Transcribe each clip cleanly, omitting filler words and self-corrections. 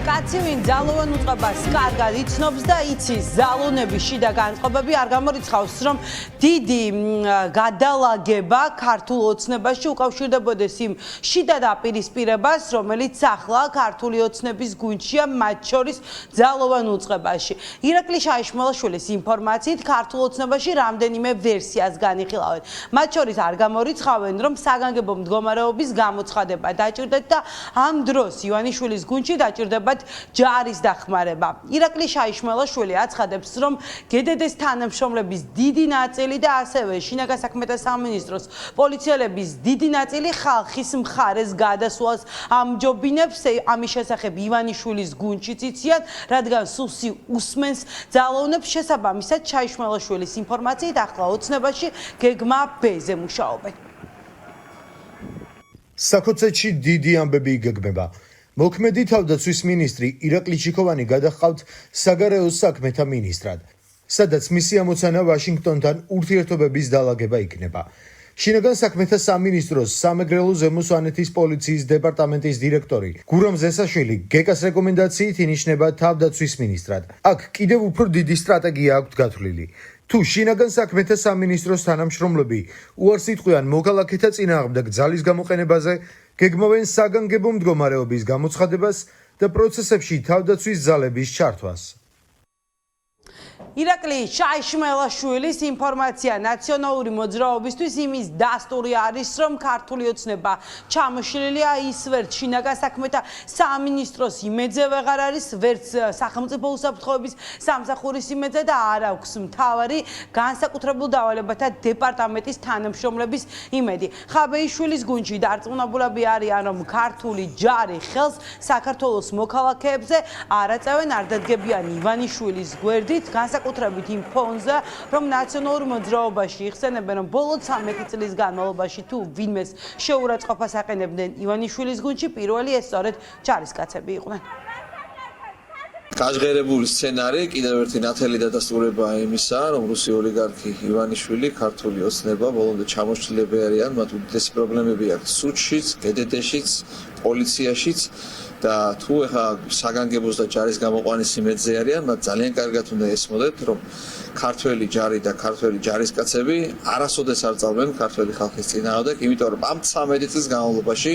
კაცი ვინ ძალოვან უწყებას კარგად იცნობს და იცის ძალონების შიდა განწყობები არ გამორიცხავს რომ დიდი გადალაგება ქართულ ოცნებაში უკავშირდებოდეს იმ შიდა დაპირისპირებას რომელიც ახლა ქართული ოცნების გუნდშია მათ შორის ძალოვან უწყებაში ირაკლი შაიშმელაშვილის ინფორმაციით ქართულ ოცნებაში რამდენიმე ვერსიას განიხილავენ მათ შორის არ გამორიცხავენ რომ საგანგებო მდგომარეობის გამოცხადება დაჭირდათ და ამ დროს ივანიშვილის გუნდში დაჭირდებათ ჯარის დახმარება. ირაკლი შაიშმელაშვილი აცხადებს, რომ გედედეს თანამშრომლების დიდი ნაწილი და ასევე შინაგან საქმეთა სამინისტროს პოლიციელების დიდი ნაწილი ხალხის მხარეს გადასვლას ამჯობინებს. ამის შესახებ ივანიშვილის გუნდშიც იციან, რადგან სუსი უსმენს ძალოვნებს შესაბამისად შაიშმელაშვილის ინფორმაციით ახლა ოცნებაში გეგმა B-ზე მუშაობენ. საქოცეთში დიდი ამბები იგეგმება. მოქმედი თავდაცვის მინისტრი ირაკლი ჩიქოვანი გადაჰყავთ საგარეო საქმეთა მინისტრად, სადაც მისი ამოცანა ვაშინგტონთან ურთიერთობების დალაგება იქნება. შინაგან საქმეთა სამინისტროს სამეგრელო ზემო სვანეთის პოლიციის დეპარტამენტის დირექტორი გურამ ზესაშვილი გეკას რეკომენდაციით ინიშნება თავდაცვის მინისტრად. აქ კიდევ უფრო დიდი სტრატეგია აქვთ გათვლილი. თუ შინაგან საქმეთა სამინისტროს თანამშრომლები უარს იტყვიან მოქალაქეთა წინააღმდეგ ძალის გამოყენებაზე, გეგმავენ საგანგებო მდგომარეობის გამოცხადებას და პროცესებში თავდაცვის ძალების ჩართვას. ირაკლი შაიშმელაშვილის ინფორმაცია ნაციონალური მოძრაობისთვის იმის დასტური არის, რომ ქართული ოცნება ჩამოშლილია ის ვერც შინაგან საქმეთა სამინისტროს იმედზე ვეღარ არის, ვერც სახელმწიფო უსაფრთხოების სამსახურის იმედზე და არ აქვს მთავარი განსაკუთრებულ დავალებათა დეპარტამენტის თანამშრომლების იმედი. ხაბეიშვილის გუნდში დარწმუნებულები არიან, რომ ქართული ჯარი ხელს საქართველოს მოქალაქეებზე არ აწევენ, არ დადგებიან ივანიშვილის გვერდით განსაკუთრებით იმ ფონზე, რომ ნაციონალურ მოძრაობაში იხსენებენ, რომ ბოლო 13 წლის განმავლობაში თუ ვინმეს შეურაცხყოფას აყენებდნენ ივანიშვილის გუნდში, პირველი ეს სწორედ ჯარისკაცები იყვნენ. გაჟღერებული სცენარი კიდევ ერთი ნათელი დადასტურება იმისა, რომ რუსი ოლიგარქი ივანიშვილი ქართული ოცნება ბოლომდე ჩამოშლილები არიან, მათ უდიდესი პრობლემები აქვს სუჩშიც, გედედეშიც, პოლიციაშიც და თუ ეხა საგანგებოს და ჯარის გამოყვანის იმედზე არიან, მათ ძალიან კარგად უნდა ესმოდეთ, რომ ქართველი ჯარი და ქართველი ჯარისკაცები არასოდეს არ წავდნენ ქართველი ხალხის წინააღმდეგ, იმიტომ რომ ამ 13 წლის განმავლობაში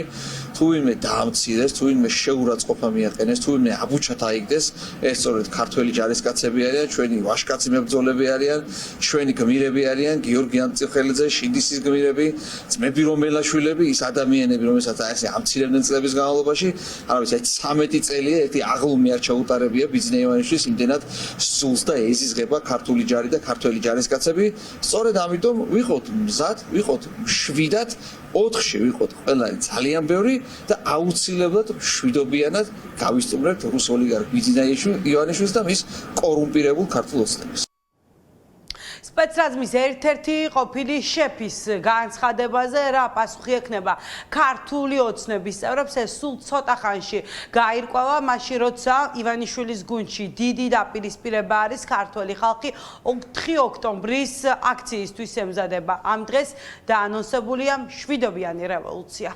თუ ვინმე დაამცირეს, თუ ვინმე შეურაცხყოფა მიაყენეს, თუ ვინმე აბუჩად აიგდეს, ეს სწორედ ქართველი ჯარისკაცები არიან, ჩვენი ვაშკაცი მებრძოლები არიან, ჩვენი გმირები არიან, გიორგი ანტიხელაძე, შიდისის გმირები, ძმები რომელაშვილები, ის ადამიანები, რომელსაც ასე ამცირებდნენ წლების განმავლობაში, არა ვიცი 13 წელია ერთი აღლუმი არ ჩაუტარებია ბიძინა ივანიშვილის იმდენად სულს და ეზიზღება ქართული ჯარი და ქართველი ჯარისკაცები. სწორედ ამიტომ ვიყოთ მზად, ვიყოთ 7-დან 4-ში ვიყოთ ყველანი ძალიან ბევრი და აუცილებლად მშვიდობიანად გავისტუმრებთ რუს ოლიგარქ ბიძინა ივანიშვილს და მის კორუმპირებულ ქართულ ოცნებას. სპეცრაზმის ერთ-ერთი ყოფილი შეფის განცხადებაზე რა პასუხი ექნება ქართული ოცნების წევრებს ეს სულ ცოტა ხანში გაირკვევა მაშინ როცა ივანიშვილის გუნდში დიდი დაპირისპირება არის ქართველი ხალხი 4 ოქტომბრის აქციისთვის ემზადება ამ დღეს დაანონსებულია მშვიდობიანი რევოლუცია.